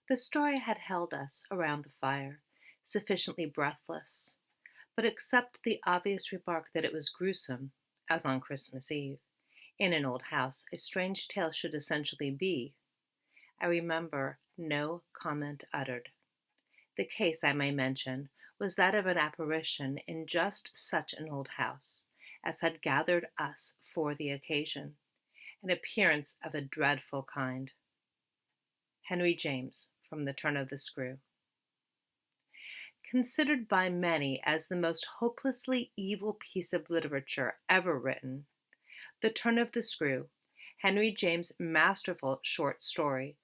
The story had held us around the fire, sufficiently breathless, but except the obvious remark that it was gruesome, as on Christmas Eve, in an old house, a strange tale should essentially be, I remember no comment uttered. The case, I may mention, was that of an apparition in just such an old house as had gathered us for the occasion, an appearance of a dreadful kind. Henry James, from The Turn of the Screw. Considered by many as the most hopelessly evil piece of literature ever written, The Turn of the Screw, Henry James' masterful short story,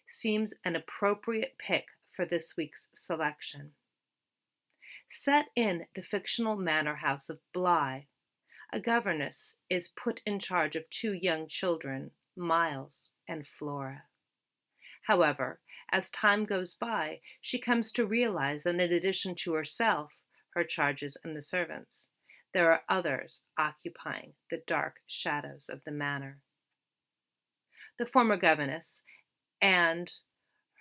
seems an appropriate pick for this week's selection. Set in the fictional manor house of Bly, a governess is put in charge of two young children, Miles and Flora. However, as time goes by, she comes to realize that in addition to herself, her charges, and the servants, there are others occupying the dark shadows of the manor. The former governess and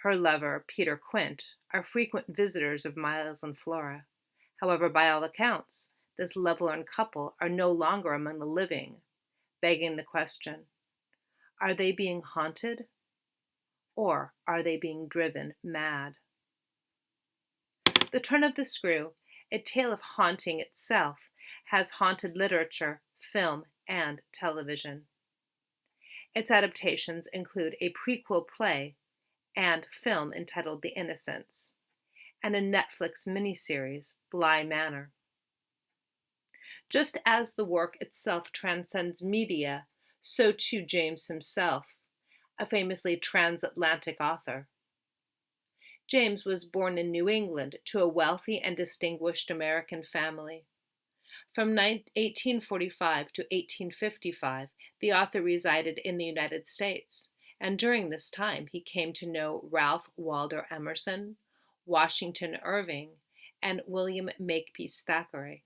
her lover, Peter Quint, are frequent visitors of Miles and Flora. However, by all accounts, this lovelorn couple are no longer among the living, begging the question, are they being haunted? Or are they being driven mad? The Turn of the Screw, a tale of haunting itself, has haunted literature, film, and television. Its adaptations include a prequel play and film entitled The Innocents, and a Netflix miniseries, Bly Manor. Just as the work itself transcends media, so too James himself, a famously transatlantic author. James was born in New England to a wealthy and distinguished American family. From 1845 to 1855, the author resided in the United States, and during this time he came to know Ralph Waldo Emerson, Washington Irving, and William Makepeace Thackeray.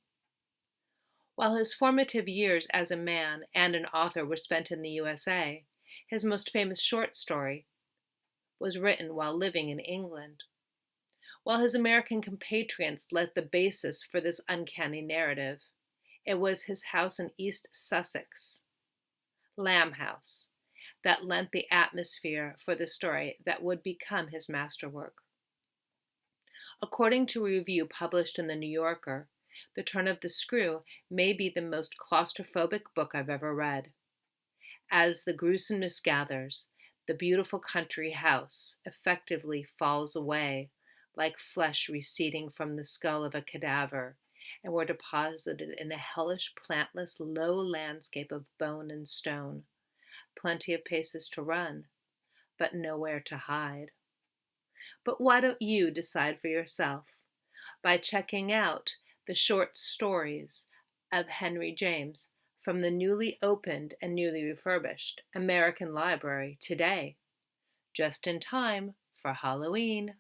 While his formative years as a man and an author were spent in the USA, his most famous short story was written while living in England. While his American compatriots led the basis for this uncanny narrative, it was his house in East Sussex, Lamb House, that lent the atmosphere for the story that would become his masterwork. According to a review published in The New Yorker, The Turn of the Screw may be the most claustrophobic book I've ever read. As the gruesomeness gathers, the beautiful country house effectively falls away, like flesh receding from the skull of a cadaver, and were deposited in a hellish, plantless, low landscape of bone and stone. Plenty of places to run, but nowhere to hide. But why don't you decide for yourself by checking out the short stories of Henry James from the newly opened and newly refurbished American Library today, just in time for Halloween.